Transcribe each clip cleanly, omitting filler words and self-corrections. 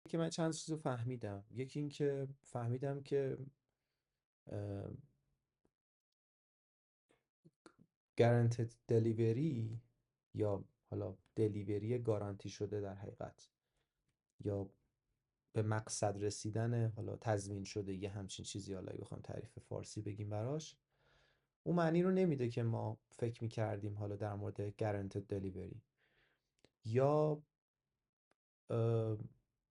که من چند چیز رو فهمیدم. یکی این که فهمیدم که گارانتد دلیوری یا حالا دلیوری گارانتی شده در حقیقت، یا به مقصد رسیدن حالا تضمین شده، یه همچین چیزی، حالا اگه بخوام تعریف فارسی بگیم براش، اون معنی رو نمیده که ما فکر میکردیم حالا در مورد گارانتد دلیوری یا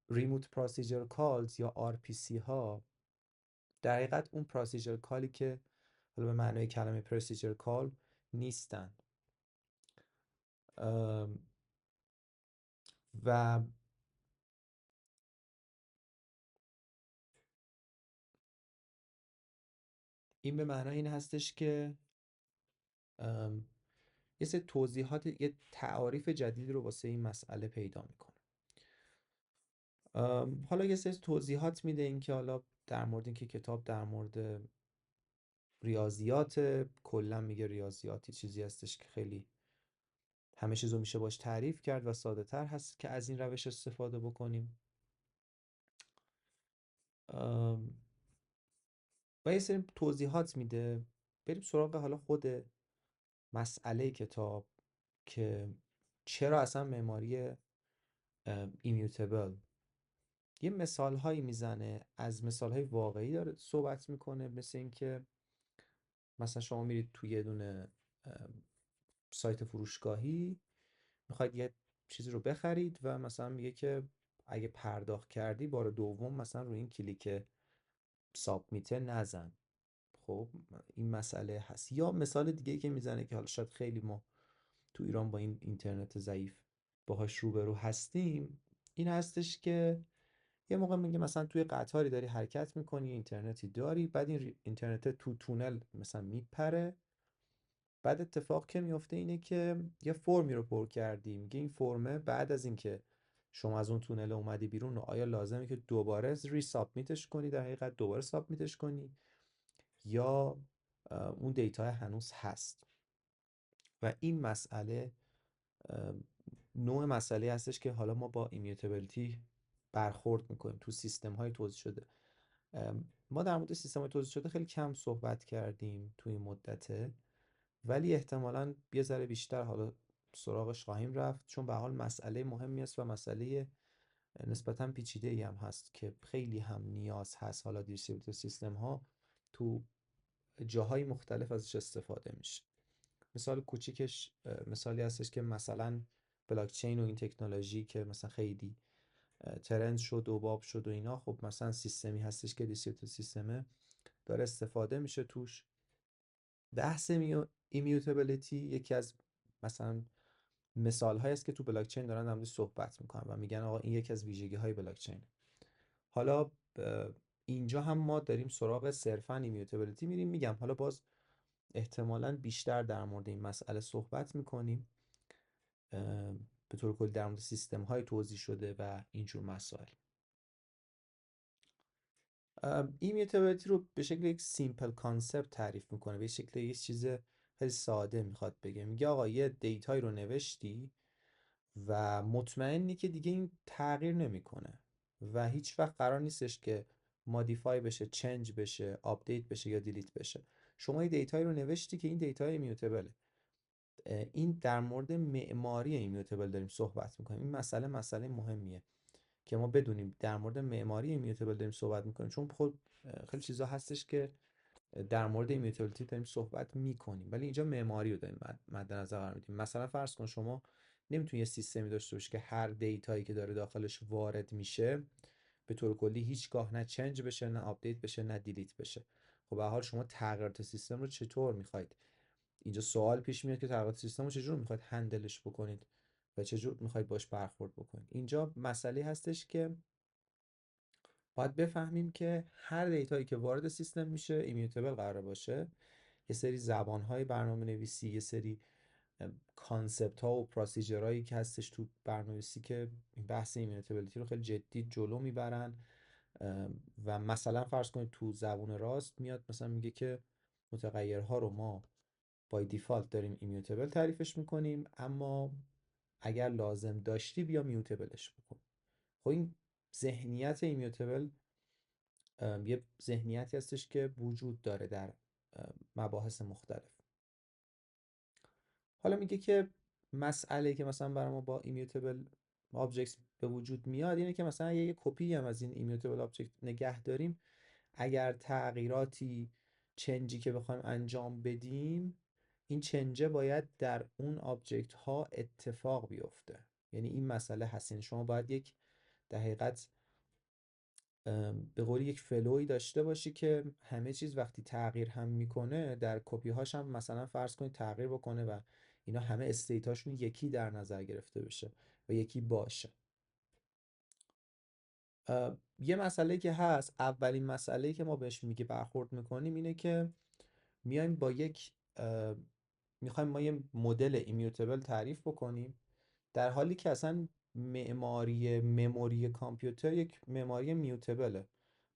ریموت پروسیجر کالز یا RPC ها. در حقیقت اون پروسیجر کالی که حالا به معنای کلمه پروسیجر کال نیستن. و این به معنای این هستش که یه سری توضیحات، یه تعاریف جدید رو واسه این مسئله پیدا میکنه. حالا یه سری توضیحات میده، این که حالا در مورد این که کتاب در مورد ریاضیات، کلا میگه ریاضیاتی چیزی هستش که خیلی همه چیزو میشه باش تعریف کرد و ساده تر هست که از این روش استفاده بکنیم. و یه سری توضیحات میده. بریم سراغ حالا خود مسئله کتاب که چرا اصلا معماری ایمیوتبل. یه مثال هایی میزنه، از مثال های واقعی داره صحبت میکنه، مثل این که مثلا شما میرید توی یه دونه سایت فروشگاهی، میخواید یه چیزی رو بخرید و مثلا میگه که اگه پرداخت کردی بار دوم مثلا روی این کلیک سابمیت نزن. خب این مسئله هست. یا مثال دیگه که میزنه که حالا شاید خیلی ما تو ایران با این اینترنت ضعیف باهاش روبرو هستیم، این هستش که یه موقع میگه مثلا توی قطاری داری حرکت میکنی، اینترنتی داری، بعد این اینترنت تو تونل مثلا میپره. بعد اتفاق که میفته اینه که یه فرمی رو پر کردی، میگه این فرمه بعد از اینکه شما از اون تونل اومدی بیرون، آیا لازمه که دوباره ری سابمیتش کنی، در حقیقت دوباره سابمیتش کنی، یا اون دیتا هنوز هست. و این مسئله نوع مسئله هستش که حالا ما با ایمیوتابیلیتی برخورد میکنیم تو سیستم های توضیح شده. ما در مورد سیستم های توضیح شده خیلی کم صحبت کردیم توی این مدته، ولی احتمالاً یه ذره بیشتر حالا سراغش خواهیم رفت، چون به حال مسئله مهمی است و مسئله نسبتاً پیچیده ای هم هست که خیلی هم نیاز هست حالا دیستریبیوتد سیستم ها تو جاهای مختلف ازش استفاده میشه. مثال کوچیکش مثالی هستش که مثلا بلاک چین و این تکنولوژی که مثلا خیلی ترند شد و باب شد و اینا، خب مثلا سیستمی هستش که دیستریبیوتد سیستمه داره استفاده میشه توش. بحث ایمیوتابیلیتی یکی از مثلا مثال هایی است که تو بلاک چین دارن در موردش صحبت میکنن و میگن آقا این یکی از ویژگی های بلاک چین. حالا اینجا هم ما داریم سراغ صرفا ایمیوتابیلیتی میریم. میگم حالا باز احتمالاً بیشتر در مورد این مسئله صحبت میکنیم، به طور کلی در مورد سیستم های توضیح شده و اینجور مسائل. ایمیوتابیلیتی رو به شکل یک سیمپل کانسپت تعریف میکنه، به شکل یک چیز خیلی ساده میخواد بگه. میگه آقا یه دیتایی رو نوشتی و مطمئنی که دیگه این تغییر نمیکنه و هیچ وقت قرار نیستش که مودیفای بشه، چنج بشه، آپدیت بشه یا دیلیت بشه. شما یه دیتایی رو نوشتی که این دیتا ایمیوتبله. این در مورد معماری ایمیوتبل داریم صحبت میکنیم. این مسئله مهمیه که ما بدونیم در مورد معماری ایمیوتبل داریم صحبت میکنیم، چون خود خیلی چیزا هستش که در مورد ایمیوتابیلیتی داریم صحبت میکنیم ولی اینجا معماری رو داریم مد نظر قرار میدیم. مثلا فرض کن شما نمیتونی یه سیستمی داشته باشی که هر دیتایی که داره داخلش وارد میشه به طور کلی هیچگاه نه چنج بشه، نه آپدیت بشه، نه دیلیت بشه. خب به هر حال شما تغییرات سیستم رو چطور میخواید؟ اینجا سوال پیش میاد که تغییرات سیستم رو چجور میخواید هندلش بکنید و چجور میخواید باش برخورد بکنید. اینجا مسئله هستش که باید بفهمیم که هر دیتایی که وارد سیستم میشه ایمیوتبل قرار باشه. یه سری زبانهای برنامه نویسی، یه سری کانسپت ها و پروسیجرهایی که هستش تو برنامه‌نویسی که این بحث ایمیوتابیلیتی رو خیلی جدی جلو میبرن. و مثلا فرض کنید تو زبون راست میاد مثلا میگه که متغیرها رو ما بای دیفالت داریم ایمیوتبل تعریفش میکنیم، اما اگر لازم داشتی بیا میوتبلش بکن. خب این ذهنیت ایمیوتبل یه ذهنیتی هستش که وجود داره در مباحث مختلف. حالا میگه که مسئله که مثلا برای ما با ایمیوتبل آبجکتس به وجود میاد اینه که مثلا یه کپی هم از این ایمیوتبل آبجکت نگه داریم، اگر تغییراتی چنجی که بخوایم انجام بدیم، این چنجه باید در اون آبجکت ها اتفاق بیفته. یعنی این مسئله هست، یعنی شما باید یک در حقیقت به قولی یک فلوی داشته باشی که همه چیز وقتی تغییر هم میکنه در کپی هاش هم مثلا فرض کنید تغییر بکنه و اینا همه استیتاشون یکی در نظر گرفته بشه و یکی باشه. یه مسئله که هست، اولین مسئله که ما بهش میگه برخورد میکنیم اینه که میایم با یک میخوایم ما یه مدل ایمیوتبل تعریف بکنیم، در حالی که اصلا معماری مموری کامپیوتر یک معماری میوتبله.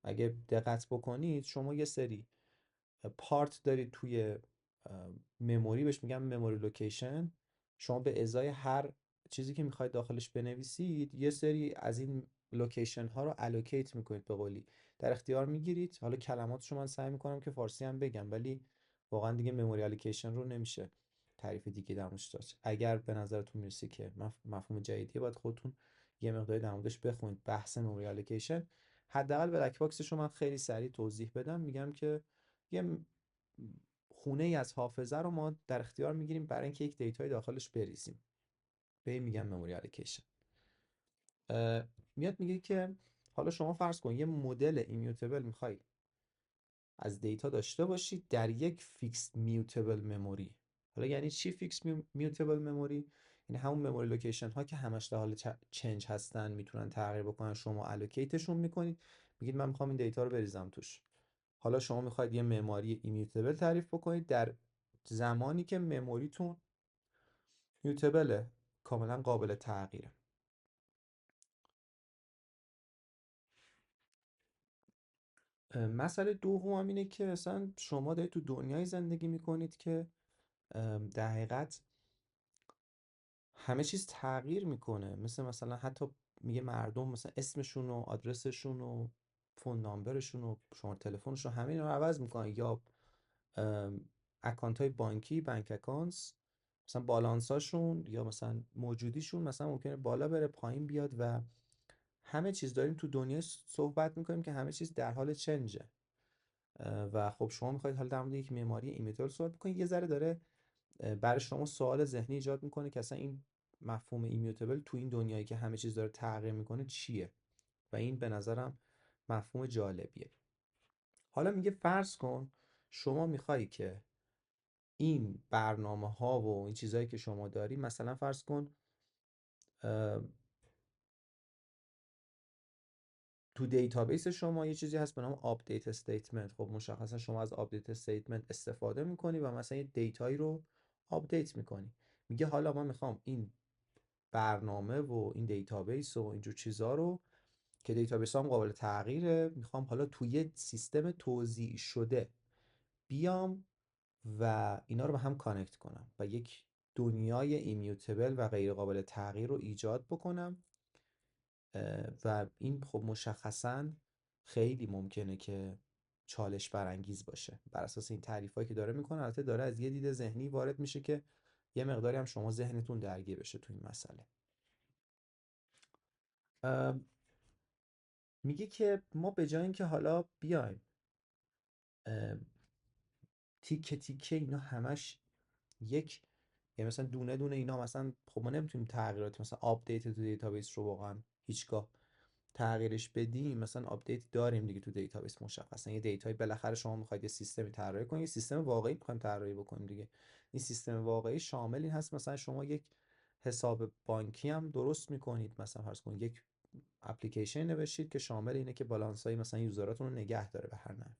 اگه دقت بکنید شما یه سری پارت دارید توی مموری، بهش میگم مموری لوکیشن. شما به ازای هر چیزی که میخواید داخلش بنویسید یه سری از این لوکیشن ها رو الوکیت میکنید، به قولی در اختیار میگیرید. حالا کلماتشو من سعی میکنم که فارسی هم بگم، ولی واقعا دیگه مموری الوکیشن رو نمیشه تعریف دیگه در موردش داشت. اگر به نظرتون میرسه که مفهوم جدیدیه، باید خودتون یه مقداری در موردش بخونید. بحث مموری الوکیشن حداقل بلک باکسش رو من خیلی سریع توضیح بدم. میگم که یه خونه ای از حافظه رو ما در اختیار میگیریم برای اینکه یک دیتای داخلش بریزیم، به این میگم مموری الوکیشن. میاد میگه که حالا شما فرض کن یه مدل ایمیوتبل میخوای از دیتا داشته باشید در یک فیکس میوتبل مموری. حالا یعنی چی فیکس میوتبل مموری؟ یعنی همون مموری لوکیشن ها که همش در حال چنج هستن، میتونن تغییر بکنن، شما الوکیتشون میکنید، میگید من میخوام این دیتا رو بریزم توش. حالا شما میخواید یه معماری ایمیوتبل تعریف بکنید در زمانی که مموریتون میوتبله، کاملا قابل تغییره. مسئله دوم اینه که اصلا شما دارید تو دنیای زندگی میکنید که در حقیقت همه چیز تغییر میکنه. مثلا حتی میگه مردم مثلا اسمشون و آدرسشون و فون نامبرشون و شماره تلفنشون همه اینا رو عوض میکنن، یا اکانت های بانکی، بانک اکانتس، مثلا بالانساشون یا مثلا موجودیشون مثلا ممکنه بالا بره پایین بیاد و همه چیز داریم تو دنیا صحبت میکنیم که همه چیز در حال چنجه. و خب شما میخواید حالا در مورد یک معماری ایمیتال صحبت بکنید، یه ذره داره برای شما سوال ذهنی ایجاد میکنه که اصلا این مفهوم ایمیوتبل تو این دنیایی که همه چیز داره تغییر میکنه چیه، و این به نظرم مفهوم جالبیه. حالا میگه فرض کن شما میخوای که این برنامه ها و این چیزهایی که شما داری، مثلا فرض کن تو دیتابیس شما یه چیزی هست به نام آپدیت استیتمنت. خب مشخصا شما از آپدیت استیتمنت استفاده میکنی و مثلا یه دیتایی رو آپدیت میکنی. میگه حالا من میخوام این برنامه و این دیتابیس و اینجور چیزا رو، که دیتابیس هم قابل تغییره، میخوام حالا توی یه سیستم توزیع شده بیام و اینا رو به هم کانکت کنم و یک دنیای ایمیوتبل و غیر قابل تغییر رو ایجاد بکنم. و این خب مشخصا خیلی ممکنه که چالش برانگیز باشه بر اساس این تعریفایی که داره میکنه. البته داره از یه دید ذهنی وارد میشه که یه مقداری هم شما ذهنتون درگیر بشه تو این مسئله. میگه که ما به جای اینکه حالا بیایم تیکه تیکه اینا همش یک، یعنی مثلا دونه دونه اینا، مثلا خب ما نمیتونیم تغییرات مثلا آپدیت تو دیتابیس رو واقعا هیچگاه تغییرش بدیم. مثلا آپدیت داریم دیگه تو دیتابیس، مشخصا یه دیتایی بالاخره شما میخواید یه سیستمی طراحی کنید، یه سیستم واقعی میخوایم طراحی بکنیم دیگه. این سیستم واقعی شامل این هست مثلا شما یک حساب بانکی هم درست میکنید، مثلا فرض کنید یک اپلیکیشن نوشید که شامل اینه که بالانس های مثلا یوزراتون رو نگه داره به هر نحو.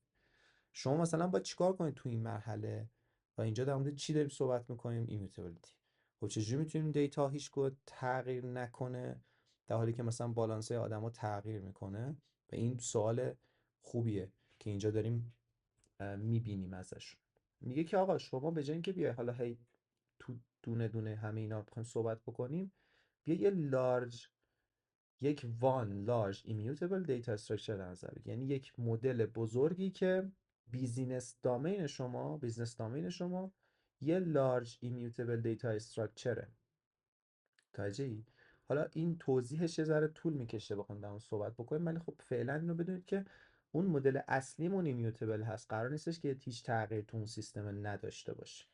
شما مثلا باید چیکار کنید تو این مرحله؟ و اینجا در مورد چی داریم صحبت میکنیم؟ ایمیتابیلیتی. خب چجوری میتونیم دیتا هیچگاه تغییر نکنه در حالی که مثلا بالانس آدما تغییر میکنه؟ و این سوال خوبیه که اینجا داریم میبینیم ازش. میگه که آقا شما به جای اینکه بیای حالا هی تو دونه دونه همه اینا بخوایم صحبت بکنیم، بیا یه لارج یک one large immutable data structure در نظر بگیر. یعنی یک مدل بزرگی که بیزنس دامین شما یه large immutable data structure. متوجهی؟ حالا این توضیحش یه ذره طول میکشه بخوام در اون صحبت بکنیم، ولی خب فعلا اینو بدونید که اون مدل اصلیمون ایمیوتبل هست، قرار نیستش که هیچ تغییر تو اون سیستم نداشته باشه.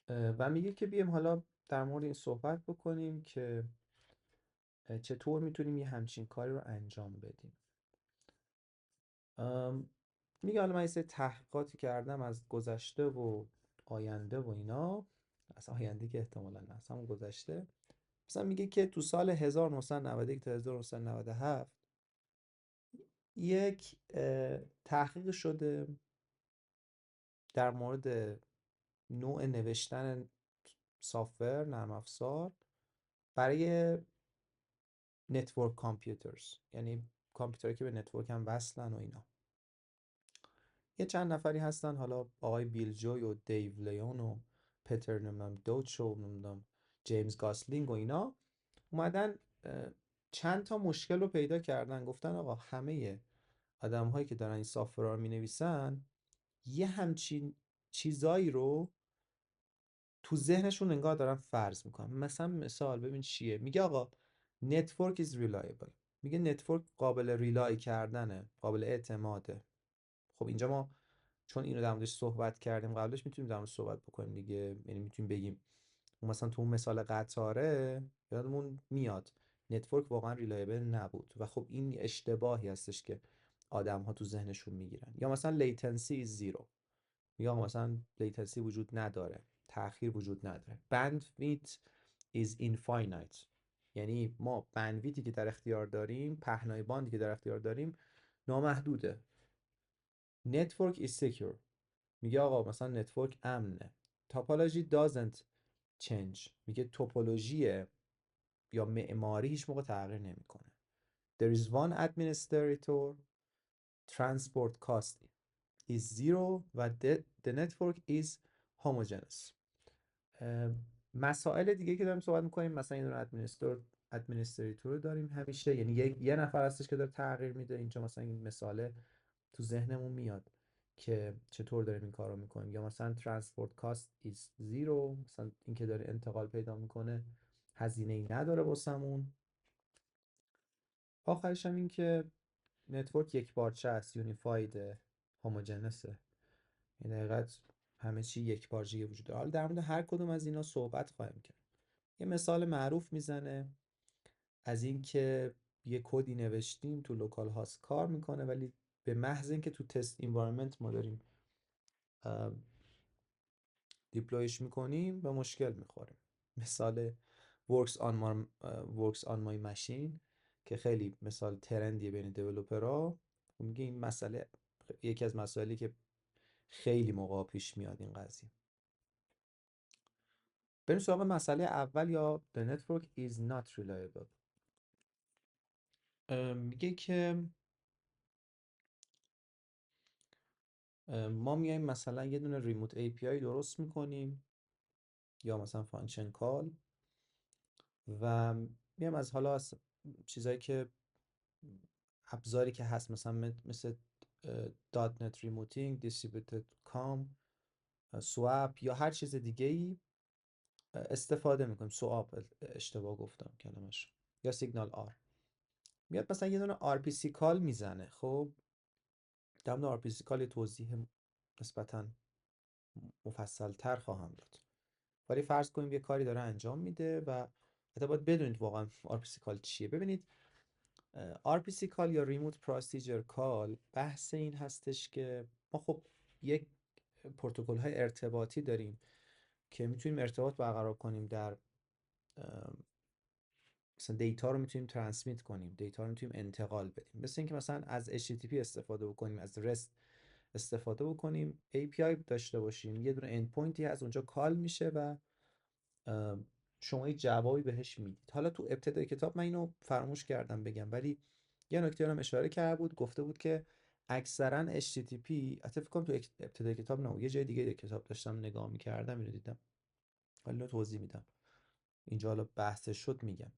و میگه که بیایم حالا در مورد این صحبت بکنیم که چطور میتونیم یه همچین کاری رو انجام بدیم. میگه حالا من یه سری تحقیقاتی کردم از گذشته و آینده و اینا، از آینده که احتمالاً نه، از همون گذشته. مثلا میگه که تو سال 1991 تا 1997 یک تحقیق شده در مورد نوع نوشتن سافتور نرم افزار برای نتورک کامپیوترز، یعنی کامپیوترهایی که به نتورک هم وصلن و اینا. یه چند نفری هستن، حالا آقای بیل جوی و دیو لیون و پتر نمیدونم دوچ و نمیدونم جیمز گاسلینگ و اینا اومدن چند تا مشکل رو پیدا کردن. گفتن آقا همه آدم هایی که دارن این سافت‌ور رو می نویسن یه همچین چیزایی رو تو ذهنشون انگار دارن فرض میکنن. مثلا مثال ببین چیه. میگه آقا network is reliable. میگه نتورک قابل ریلای کردنه، قابل اعتماده. خب اینجا ما چون اینو در موردش صحبت کردیم قبلش، میتونیم در موردش صحبت بکنیم دیگه. یعنی میتونیم بگیم مثلا تو اون مثال قطاره یادمون میاد نتورک واقعا ریلایبل نبود و خب این اشتباهی هستش که آدم ها تو ذهنشون میگیرن. یا مثلا لیتنسی زیرو، یا مثلا لیتنسی وجود نداره، تأخیر وجود نداره. bandwidth is infinite، یعنی ما بندویتی که در اختیار داریم، پهنای باندی که در اختیار داریم نامحدوده. network is secure، میگه آقا مثلا نتورک امنه. topology doesn't change، میگه توپولوژی یا معماری هیچ موقع تغییر نمیکنه. there is one administrator، transport cost is zero و the network is homogeneous. مسائل دیگه که داریم صحبت میکنیم، مثلا این ادمنستریتور داریم همیشه، یعنی یه نفر هستش که داره تغییر میده. اینجا مثلا این مثاله تو ذهنمون میاد که چطور داریم این کار رو میکنیم. یا مثلا transport cost is zero، مثلا این که داره انتقال پیدا میکنه هزینه ای نداره واسمون. آخرش هم این که نتورک یک پارچه است، یونیفاید، هوموجنسه، این حقیقت همه چی یک پارچگی وجود داره. حالا در مورد هر کدوم از اینا صحبت خواهیم کرد. یه مثال معروف میزنه از این که یه کدی نوشتیم تو لوکال هاست کار میکنه، ولی به محض اینکه تو تست انوایرمنت ما داریم دیپلویش میکنیم به مشکل میخوریم. مثال works on my machine که خیلی مثال ترندیه بین دیولپرها. میگه این مسئله یکی از مسائلی که خیلی موقع پیش میاد این قضیه. بریم سراغ مسئله اول یا the network is not reliable. میگه که ما میایم مثلا یه دونه ریموت API درست میکنیم یا مثلا فانکشن کال و میایم از حالا از چیزایی که ابزاری که هست مثلا مثل .NET ریموتینگ، دیستریبیوتد کام، سواب یا هر چیز دیگه ای استفاده میکنیم. سواب اشتباه گفتم کلمش. یا سیگنال آر. میاد مثلا یه دونه RPC کال میزنه. خب در مورد RPC کال یه توضیح نسبتاً مفصل تر خواهم داد، ولی فرض کنیم یه کاری داره انجام میده و حتی باید بدونید واقعا RPC کال چیه. ببینید RPC کال یا ریموت پروسیجر کال بحث این هستش که ما خب یک پروتکل های ارتباطی داریم که میتونیم ارتباط برقرار کنیم، در مثلا دیتا رو میتونیم ترانسمیت کنیم، دیتا رو میتونیم انتقال بدیم. مثل اینکه مثلا از HTTP استفاده بکنیم، از REST استفاده بکنیم، API داشته باشیم، یه دونه اند پوینتی از اونجا کال میشه و شما یه جوابی بهش میدید. حالا تو ابتدای کتاب من اینو فراموش کردم بگم، ولی یه نکته رو اشاره کرده بود، گفته بود که اکثرا HTTP، البته فکر کنم تو ابتدای کتاب نه، یه جای دیگه کتاب داشتم نگاه میکردم اینو دیدم، ولی اینو توضیح میدم اینجا. حالا بحث شد میگم.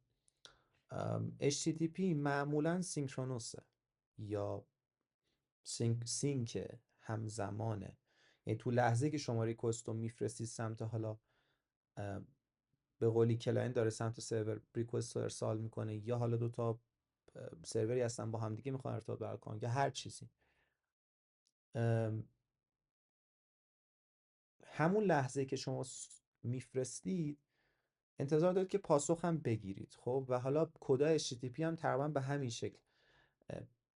HTTP معمولا سینکرونوسه یا سینک همزمانه. یعنی تو لحظه که شما ریکوست رو میفرستید سمت، حالا به قولی کلاینت داره سمت سرور ریکوست رو ارسال میکنه، یا حالا دوتا سروری هستن با همدیگه میخوان ارتباط برقرار کنن، یا هر چیزی، همون لحظه که شما میفرستید انتظار دارید که پاسخ هم بگیرید. خب و حالا کدای HTTP هم تقریبا به همین شکل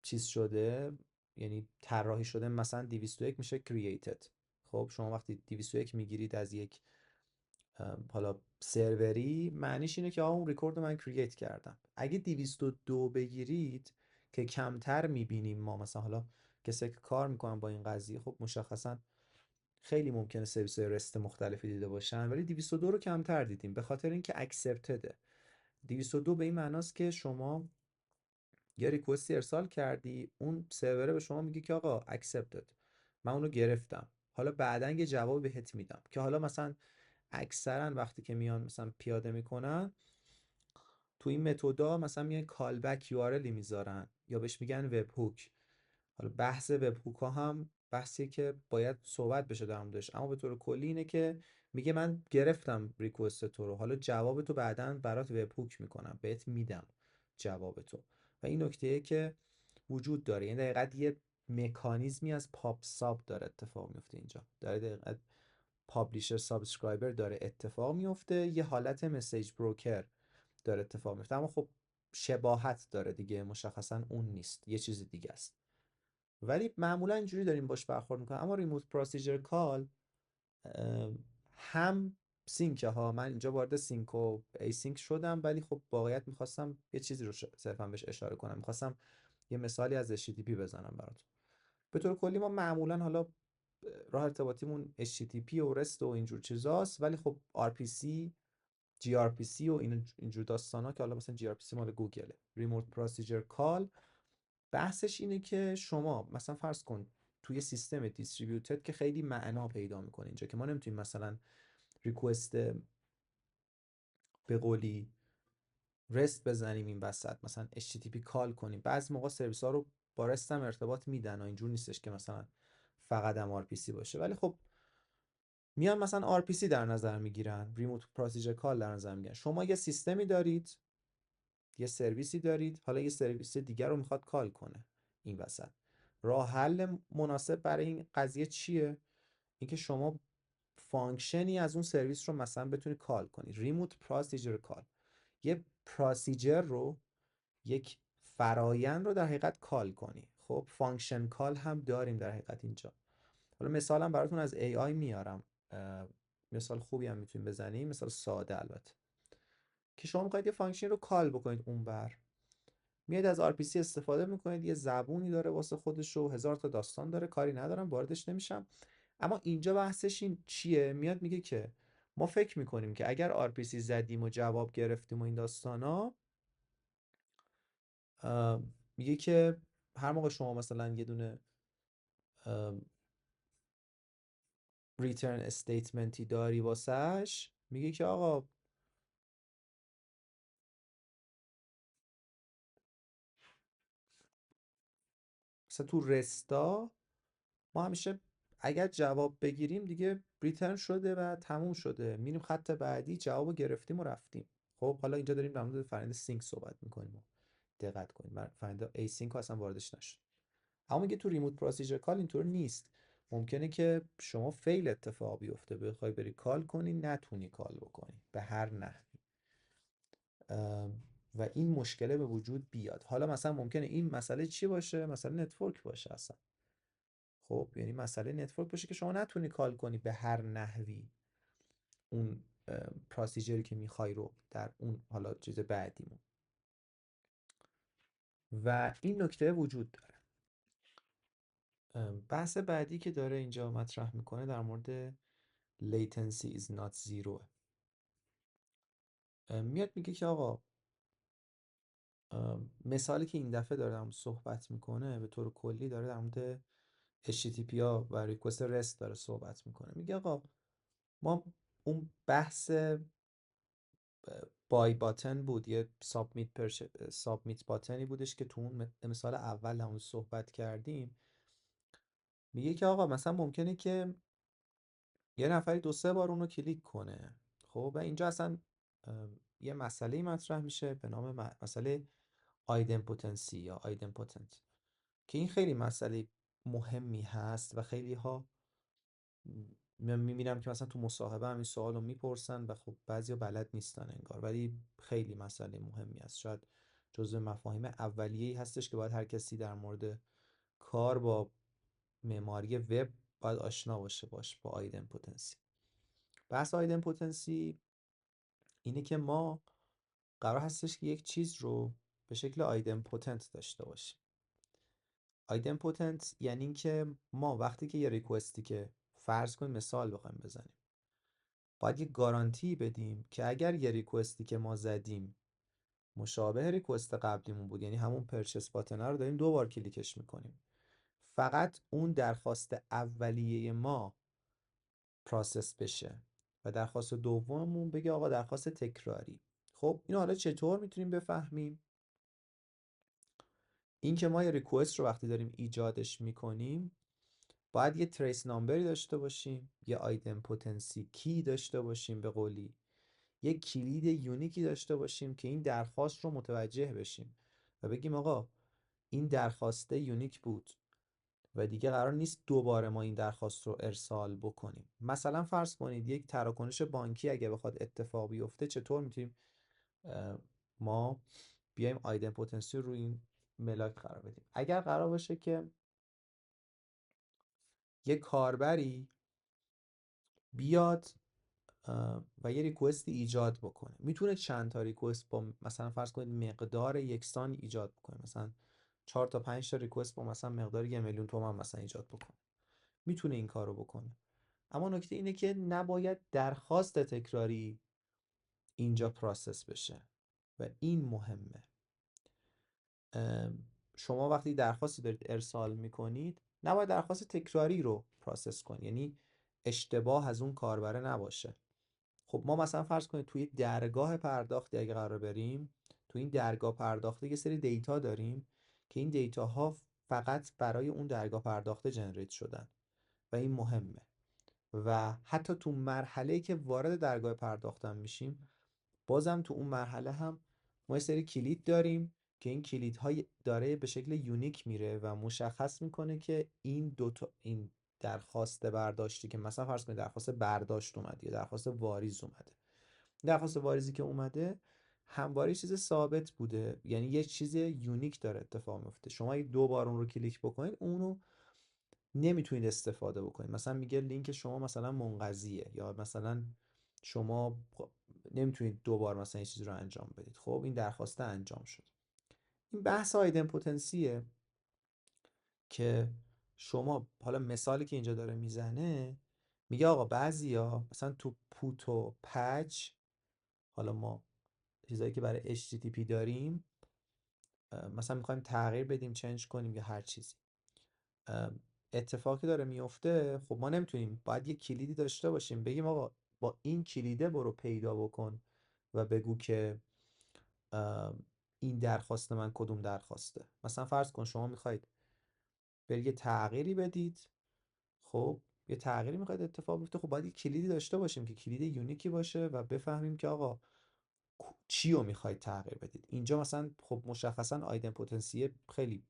چیز شده، یعنی طراحی شده. مثلا 201 میشه created. خب شما وقتی 201 میگیرید از یک حالا سروری، معنیش اینه که اون ریکورد رو من کرییت کردم. اگه 202 بگیرید که کمتر میبینیم ما، مثلا حالا کسی که کار میکنن با این قضیه، خب مشخصا خیلی ممکنه سرویس های رست مختلفی دیده باشن، ولی 202 رو کمتر دیدیم به خاطر اینکه اکسپتده. 202 به این معناست که شما یه ریکوستی ارسال کردی، اون سروره به شما میگه که آقا accepted، من اونو گرفتم، حالا بعدن یه جواب بهت میدم. که حالا مثلا اکثرا وقتی که میان مثلا پیاده میکنن تو این متودا، مثلا میان کال بک یو آر الی میذارن یا بهش میگن وب هوک. حالا بحث وب هوک ها هم بحثی که باید صحبت بشه در موردش، اما به طور کلی اینه که میگه من گرفتم ریکوست تو رو، حالا جواب تو بعداً برات وب هوک میکنم، بهت میدم جواب تو. و این نکته که وجود داره، یعنی دقیقاً یه مکانیزمی از پاپ ساب داره اتفاق میفته اینجا، داره دقیقاً پابلیشر سابسکرایبر داره اتفاق میفته، یه حالت مسیج بروکر داره اتفاق میفته، اما خب شباهت داره دیگه، مشخصا اون نیست، یه چیز دیگه است. ولی معمولا اینجوری داریم باش برخورد میکنیم. اما ریموت پروسیجر کال هم سینک ها، من اینجا وارد سینک و ای سینک شدم، ولی خب واقعیت میخواستم یه چیزی رو صرفا بهش اشاره کنم، میخواستم یه مثالی از HTTP بزنم براتون. به طور کلی ما معمولا حالا راه ارتباطیمون HTTP و REST و اینجور چیزاست، ولی خب RPC gRPC و اینجور داستانا که حالا مثلا gRPC مال گوگله. ریموت پروسیجر کال بحثش اینه که شما مثلا فرض کن توی سیستم دیستریبیوتد که خیلی معنا پیدا میکنه اینجا، که ما نمیتونیم مثلا ریکوست به قولی رست بزنیم این وسط، مثلا HTTP کال کنیم. بعضی موقع سرویس ها رو با رست هم ارتباط میدن و اینجور نیستش که مثلا فقط هم RPC باشه، ولی خب میان مثلا RPC در نظر میگیرن، ریموت پروسیجر کال در نظر میگیرن. شما یه سیستمی دارید، یه سرویسی دارید، حالا یه سرویس دیگر رو میخواد کال کنه این وسط. راه حل مناسب برای این قضیه چیه؟ اینکه شما فانکشنی از اون سرویس رو مثلا بتونی کال کنی. ریموت پروسیجر کال، یه پروسیجر رو، یک فرایند رو در حقیقت کال کنی. خب فانکشن کال هم داریم در حقیقت اینجا. حالا مثالم براتون از AI میارم، مثال خوبی هم میتونیم بزنیم، مثال ساده البته. که شما میخواید یه فانکشن رو کال بکنید اونور، میاد از RPC استفاده میکنید، یه زبونی داره واسه خودش و هزار تا داستان داره، کاری ندارم واردش نمیشم. اما اینجا بحثش این چیه؟ میاد میگه که ما فکر میکنیم که اگر RPC زدیم و جواب گرفتیم و این داستانا، میگه که هر موقع شما مثلا یه دونه ریترن استیتمنتی داری واسش، میگه که آقا مثلا تو رستا ما همیشه اگر جواب بگیریم دیگه ریترن شده و تموم شده، میریم خط بعدی، جواب گرفتیم و رفتیم. خب حالا اینجا داریم در مورد فرآیند سینک صحبت میکنیم، دقت کنیم فرآیند ای سینک اصلا واردش نشد. اما میگه تو ریموت پروسیجر کال اینطور نیست. ممکنه که شما فیل اتفاق بیفته، بخوای بری کال کنی نتونی کال بکنی به هر نحوی، و این مشکله به وجود بیاد. حالا مثلا ممکنه این مسئله چی باشه؟ مسئله نتورک باشه اصلا. خب یعنی مسئله نتورک باشه که شما نتونی کال کنی به هر نحوی اون پروسیجری که میخوای رو در اون حالا چیز بعدیمون. و این نکته وجود داره. بحث بعدی که داره اینجا مطرح میکنه در مورد latency is not zero. میاد میگه که آقا مثالی که این دفعه داره در مورد صحبت میکنه، به طور کلی داره در مورد HTTP ها و ریکوست رست داره صحبت میکنه. میگه آقا ما اون بحث بای باتن بود، یه سابمیت باتنی بودش که تو اون مثال اول همون صحبت کردیم. میگه که آقا مثلا ممکنه که یه نفری دو سه بار اونو کلیک کنه. خب و اینجا اصلا یه مسئله مطرح میشه به نام مسئله آیدمپوتنسی یا آیدمپوتنت، که این خیلی مسئله مهمی هست و خیلی ها من میبینم که مثلا تو مصاحبه هم این سوال رو میپرسن و خب بعضیا بلد نیستن انگار، ولی خیلی مسئله مهمی است. شاید جزو مفاهیم اولیه‌ای هستش که باید هر کسی در مورد کار با معماری وب باید آشنا باش با آیدمپوتنسی. بحث آیدمپوتنسی اینه که ما قرار هستش که یک چیز رو به شکل آیدمپوتنت داشته باشیم. آیدمپوتنت یعنی این که ما وقتی که یه ریکوستی که فرض کنیم مثال بخوایم بزنیم، باید یه گارانتی بدیم که اگر یه ریکوستی که ما زدیم مشابه ریکوست قبلیمون بود، یعنی همون پرچس باتن رو داریم دو بار کلیکش میکنیم، فقط اون درخواست اولیه ما پراسس بشه و درخواست دوممون بگه آقا درخواست تکراری. خب اینو حالا چطور میتونیم بفهمیم؟ این که ما یه ریکوست رو وقتی داریم ایجادش میکنیم باید یه تریس نامبری داشته باشیم، یه آیدم پتنسی کی داشته باشیم، به قولی یه کلید یونیکی داشته باشیم که این درخواست رو متوجه بشیم و بگیم آقا این درخواست یونیک بود و دیگه قرار نیست دوباره ما این درخواست رو ارسال بکنیم. مثلا فرض کنید یک تراکنش بانکی اگه بخواد اتفاق بیفته، چطور میتونیم ما بیایم آیدم پتنسی رو این ملاک قرار بدیم؟ اگر قرار باشه که یه کاربری بیاد و یه ریکوست ایجاد بکنه، میتونه چند تا ریکوست با مثلا فرض کنید مقدار یکسان ایجاد بکنه، مثلا 4 تا 5 تا ریکوست با مثلا مقدار 1,000,000 تومان مثلا ایجاد بکنه، میتونه این کارو بکنه. اما نکته اینه که نباید درخواست تکراری اینجا پراسس بشه و این مهمه. شما وقتی درخواستی دارید ارسال میکنید نباید درخواست تکراری رو پراسس کنید، یعنی اشتباه از اون کاربره نباشه. خب ما مثلا فرض کنید توی درگاه پرداختی اگه قرار بریم، تو این درگاه پرداختی یه سری دیتا داریم که این دیتا ها فقط برای اون درگاه پرداخته جنریت شدن و این مهمه. و حتی تو مرحله که وارد درگاه پرداختن میشیم، بازم تو اون مرحله هم ما یه سری کلید داریم که این کلیدهای داره به شکل یونیک میره و مشخص میکنه که این دوتا این درخواست برداشتی که مثلا فرض کنید درخواست برداشت اومد یا درخواست واریز اومده، درخواست واریزی که اومده همواره چیز ثابت بوده، یعنی یه چیز یونیک داره اتفاق میفته. شما اگه دو بار اون رو کلیک بکنید اونو نمیتونید استفاده بکنید. مثلا میگه لینک شما مثلا منقضیه، یا مثلا شما نمیتونید دوبار مثلا یه چیزی رو انجام بدید. خب این درخواست انجام شد. این بحث آیدمپوتنسیه که شما حالا مثالی که اینجا داره میزنه، میگه آقا بعضیا مثلا تو پوت و پچ، حالا ما چیزایی که برای HTTP داریم مثلا میخوایم تغییر بدیم، چنج کنیم یا هر چیزی، اتفاقی داره میفته، خب ما نمیتونیم، باید یه کلیدی داشته باشیم بگیم آقا با این کلیده برو پیدا بکن و بگو که این درخواست من کدوم درخواسته. مثلا فرض کن شما میخواید برید یه تغییری بدید، خب یه تغییری میخواید اتفاق بیفته، خب باید یه کلیدی داشته باشیم که کلید یونیکی باشه و بفهمیم که آقا چی رو میخواید تغییر بدید. اینجا مثلا خب مشخصا آیدم پتنسیه خیلی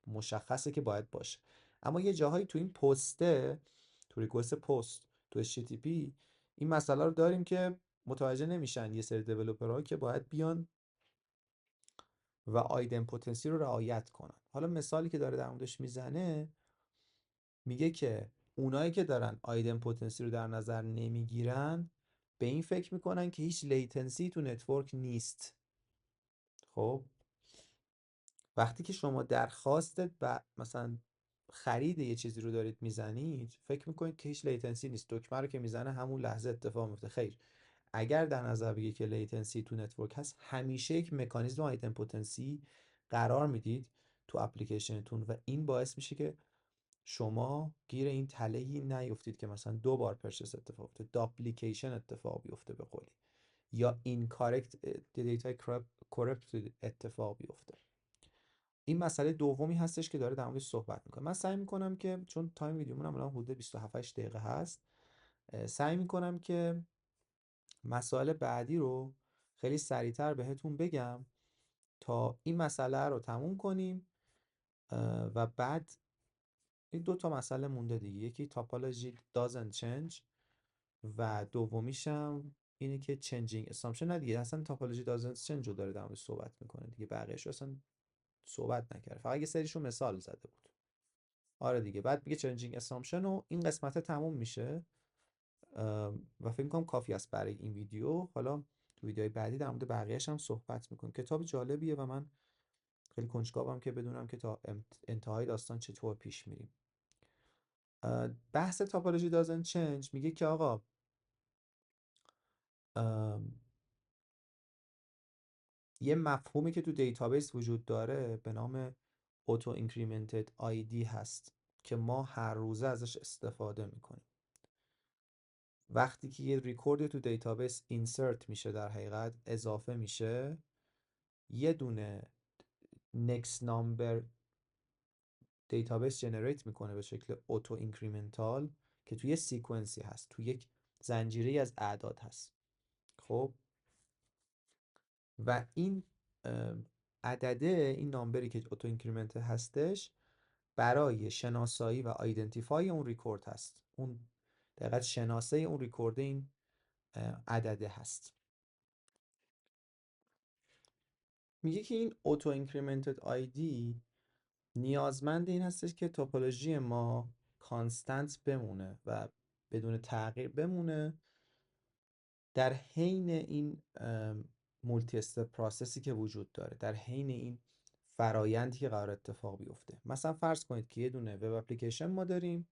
مشخصه که باید باشه، اما یه جاهایی تو این پسته، تو ریکوست پست تو HTTP این مسئله رو داریم که متوجه نمیشن یه سری دیولپرها که باید بیان و آیدم پتنسی رو رعایت کنن. حالا مثالی که داره در موردش میزنه، میگه که اونایی که دارن آیدم پتنسی رو در نظر نمیگیرن به این فکر میکنن که هیچ لیتنسی تو نتورک نیست. خب وقتی که شما درخواست و مثلا خرید یه چیزی رو دارید میزنید، فکر میکنید که هیچ لیتنسی نیست، دکمه رو که میزنه همون لحظه اتفاق میفته. خیر، اگر در نظر بگیرید که لیتنسی تو نتورک هست، همیشه یک مکانیزم آیدم پتنسی قرار میدید تو اپلیکیشنتون و این باعث میشه که شما گیر این تلهی نیفتید که مثلا دو بار پرچس اتفاق بیفته، داپلیکیشن اتفاق بیفته به قولی. یا incorrect دیتای corrupt اتفاق بیفته. این مسئله دومی هستش که داره در موردش صحبت میکنه. من سعی میکنم که چون تایم ویدیومون الان حدود 27 دقیقه هست، سعی میکنم که مسائل بعدی رو خیلی سریعتر بهتون بگم تا این مسئله رو تموم کنیم و بعد این دو تا مسئله مونده دیگه. یکی topology doesn't change و دومیشم اینه که changing assumption. نه دیگه اصلا topology doesn't change رو داره در موردش صحبت میکنه دیگه، بقیه‌اش اصلا صحبت نکرده، فقط یه سریشو مثال زده بود. آره دیگه، بعد میگه changing assumption و این قسمت تموم میشه و فکر میکنم کافی است برای این ویدیو. حالا تو ویدیوهای بعدی در مورد بقیه‌اش هم صحبت میکنیم. کتاب جالبیه و من خیلی کنجکاوم که بدونم که تا انتهای داستان چطور پیش میریم. بحث topology doesn't change میگه که آقا یه مفهومی که تو دیتابیس وجود داره به نام auto incremented ID هست که ما هر روزه ازش استفاده میکنیم. وقتی که یه ریکورد تو دیتابیس اینسرت میشه، در حقیقت اضافه میشه، یه دونه next number دیتابیس جنریت میکنه به شکل auto incremental که توی سیکونسی هست، توی یک زنجیره از اعداد هست. خب و این عدده، این نامبری که auto incremental هستش، برای شناسایی و آیدنتیفای اون ریکورد هست. اون دقیقاً شناسه اون ریکورد این عدده هست. میگه که این auto incremented ID نیازمند این هستش که توپولوژی ما کانستنت بمونه و بدون تغییر بمونه در حین این مولتی استپ پروسسی که وجود داره، در حین این فرایندی که قرار اتفاق بیفته. مثلا فرض کنید که یه دونه وب اپلیکیشن ما داریم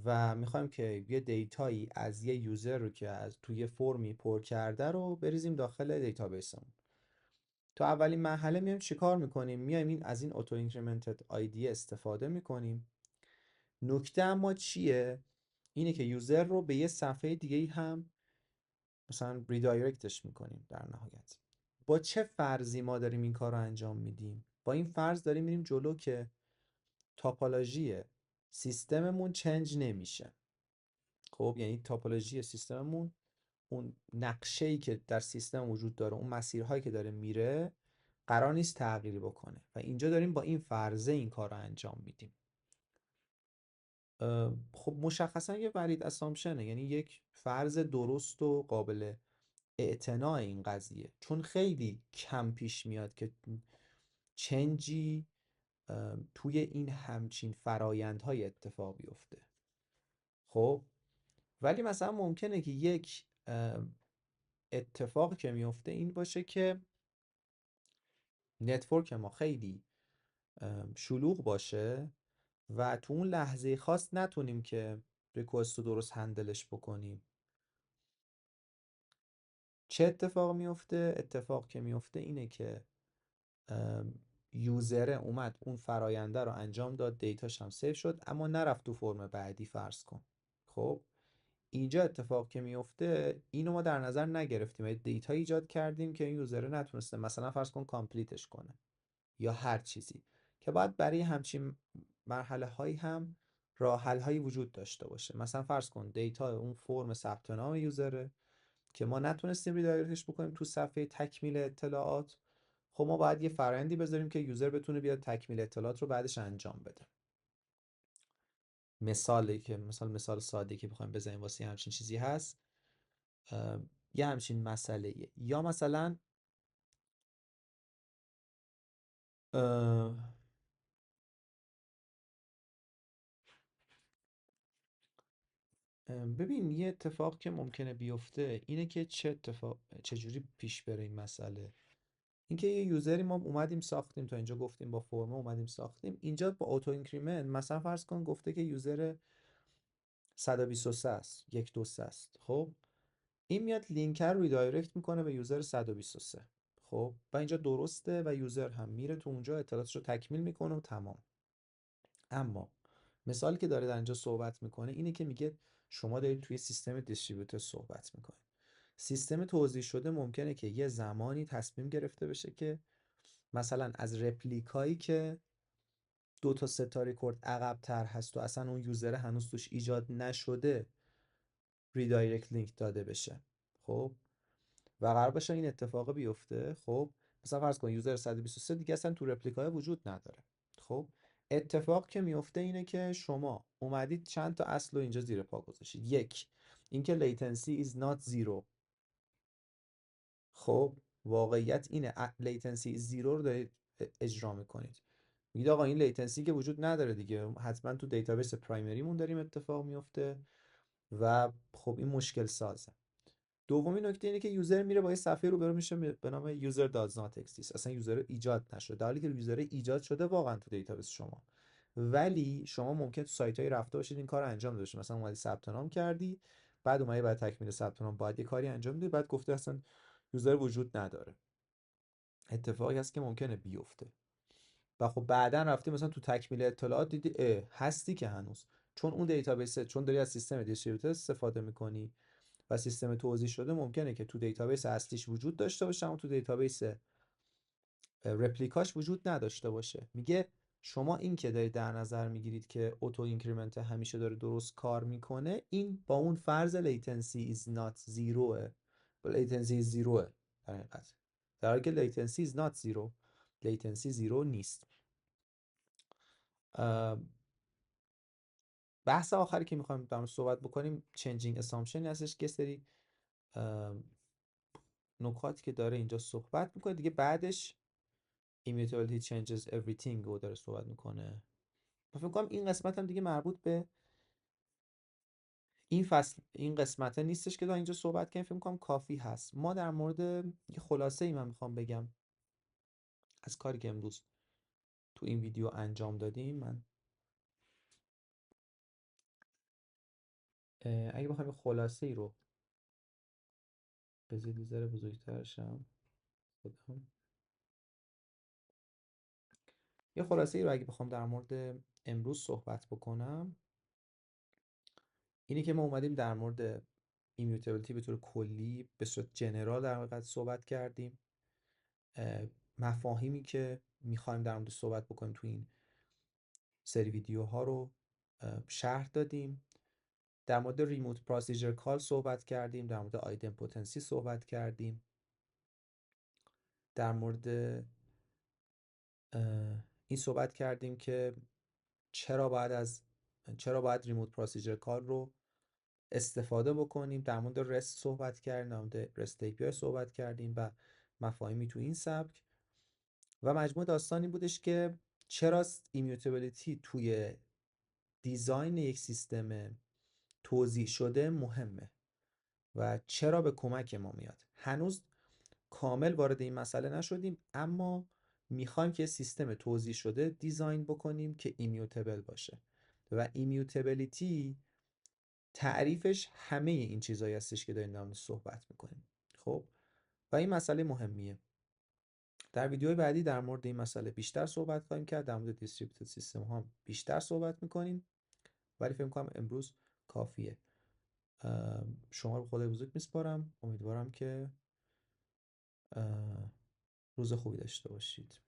و میخوایم که یه دیتایی از یه یوزر رو که از توی فرمی پر کرده رو بریزیم داخل دیتابیسمون. تو اولین مرحله میایم چیکار میکنیم؟ میایم از این auto incremented ID استفاده میکنیم. نکته اما چیه؟ اینه که یوزر رو به یه صفحه دیگه هم مثلا ریدایرکتش میکنیم. در نهایت با چه فرضی ما داریم این کار رو انجام میدیم؟ با این فرض داریم میریم جلو که تاپولوژی سیستممون چنج نمیشه. خب یعنی تاپولوژی سیستممون، اون نقشه‌ای که در سیستم وجود داره، اون مسیرهایی که داره میره، قرار نیست تغییری بکنه و اینجا داریم با این فرضه این کار رو انجام میدیم. خب مشخصا یه valid assumptionه، یعنی یک فرض درست و قابل اعتناع این قضیه، چون خیلی کم پیش میاد که چنجی توی این همچین فرایندهای اتفاق بیفته. خب ولی مثلا ممکنه که یک اتفاقی که میفته این باشه که نتورک ما خیلی شلوغ باشه و تو اون لحظه خاص نتونیم که ریکوست رو درست هندلش بکنیم. چه اتفاق میفته؟ اتفاق که میفته اینه که یوزره اومد اون فراینده رو انجام داد، دیتاش هم سیو شد، اما نرفت تو فرم بعدی فرض کن. خب اینجا اتفاق که میفته اینو ما در نظر نگرفتیم، دیتا ایجاد کردیم که این یوزره نتونسته مثلا فرض کن کامپلیتش کنه یا هر چیزی، که باید برای همچین مرحله هایی هم راه حل هایی وجود داشته باشه. مثلا فرض کن دیتا اون فرم ثبت نام یوزره که ما نتونستیم ریدایرکتش بکنیم تو صفحه تکمیل اطلاعات. خب ما باید یه فرآیندی بذاریم که یوزر بتونه بیاد تکمیل اطلاعات رو بعدش انجام بده. مثال ساده که بخوایم بزنیم واسه همچین چیزی هست، یه همچین مسئله. یا مثلا ببین یه اتفاق که ممکنه بیفته اینه که چجوری پیش بره این مسئله. اینکه یه یوزری ما اومدیم ساختیم، تا اینجا گفتیم با فرم اومدیم ساختیم، اینجا با اوتو اینکریمنت مثلا فرض کن گفته که یوزر 123 است، 123 است. خب این میاد لینکر رو ریدایرکت میکنه به یوزر 123. خب و اینجا درسته و یوزر هم میره تو اونجا اطلاعاتش رو تکمیل میکنه و تمام. اما مثالی که داره در اینجا صحبت میکنه اینه که میگه شما دارید توی سیستم دیستریبیوتور صحبت میکنید. سیستم توزیع شده ممکنه که یه زمانی تصمیم گرفته بشه که مثلا از رپلیکایی که 2 تا 3 تا رکورد عقب‌تر هست و اصلا اون یوزر هنوز توش ایجاد نشده ریدایرکت لینک داده بشه. خب و قرار باشه این اتفاق بیفته. خب مثلا فرض کن یوزر 123 دیگه اصلا تو رپلیکای وجود نداره. خب اتفاق که میفته اینه که شما اومدید چند تا اصل رو اینجا زیر پا گذاشتید. یک، اینکه latency is not zero. خب واقعیت اینه لیتنسی زیرو رو دارید اجرا میکنید. میگید آقا این لیتنسی که وجود نداره دیگه، حتما تو دیتابیس پرایمریمون داریم اتفاق میفته و خب این مشکل سازه. دومین نکته اینه که یوزر میره با یه صفحه رو برو میشه به نام user does not exist، اصلا یوزر ایجاد نشده، در حالی که یوزر ایجاد شده واقعا تو دیتابیس شما. ولی شما ممکن تو سایت هایی رفته باشید این کار رو انجام داده باشید، مثلا اومدی ثبت نام کردی، بعد اومدی بعد تکمیل ثبت نام باید یه کاری انجام بدی، بعد گفته اصلا یوزر وجود نداره. اتفاقی هست که ممکنه بیفته و خب بعدا رفتی مثلا تو تکمیل اطلاعات دیدی هستی که هنوز، چون اون دیتابیس، چون داری از سیستم دیستریبیوتور استفاده میکنی و سیستم توزیع شده ممکنه که تو دیتابیس اصلیش وجود داشته باشه اما تو دیتابیس رپلیکاش وجود نداشته باشه. میگه شما این که دارید در نظر میگیرید که اوتو اینکریمنت همیشه داره درست کار میکنه، این با اون فرض لیتنسی is not zero، لیتنسی زیروه در حقیقت، در حالی که لیتنسی is not zero، لیتنسی زیرو نیست. بحث آخری که میخوایم در مورد صحبت بکنیم چنجینگ اسامپشن هستش که سری نکاتی که داره اینجا صحبت میکنه دیگه. بعدش immutability changes everything رو داره صحبت میکنه. من فکر کنم این قسمت هم دیگه مربوط به این فصل، این قسمت نیستش که تا اینجا صحبت کنیم، فکر کنم کافی هست. ما در مورد یه خلاصه ای من میخوام بگم از کاری که امروز تو این ویدیو انجام دادیم. من اگه بخوام یه خلاصه ای رو بذارید ذره بزرگتر شم خودم، یه خلاصه ای رو اگه بخوام در مورد امروز صحبت بکنم اینی که ما اومدیم در مورد ایمیوتابیلیتی به طور کلی به صورت جنرال در حقیقت صحبت کردیم. مفاهیمی که میخوایم در موردش صحبت بکنیم تو این سری ویدیوها رو شرح دادیم. در مورد ریموت پروسیجر کال صحبت کردیم، در مورد آیدمپوتنسی صحبت کردیم، در مورد این صحبت کردیم که چرا باید ریموت پروسیجر کال رو استفاده بکنیم. در مورد رست صحبت کردیم، در مورد رست API صحبت کردیم و مفاهیمی تو این سبک و مجموع داستانی بودش که چرا ایمیوتابیلیتی توی دیزاین یک سیستم توزیع شده مهمه و چرا به کمک ما میاد. هنوز کامل وارد این مسئله نشدیم اما میخوایم که سیستم توزیع شده دیزاین بکنیم که ایمیوتبل باشه و ایمیوتابیلیتی تعریفش همه این چیزایی هستش که داریم در موردش صحبت میکنیم. خب و این مسئله مهمیه. در ویدیوهای بعدی در مورد این مسئله بیشتر صحبت خواهیم کرد، در مورد دیستریبیوتد سیستم ها بیشتر صحبت میکنیم، ولی فکر کنم امروز کافیه. شما رو خدای بزرگ میسپارم، امیدوارم که روز خوبی داشته باشید.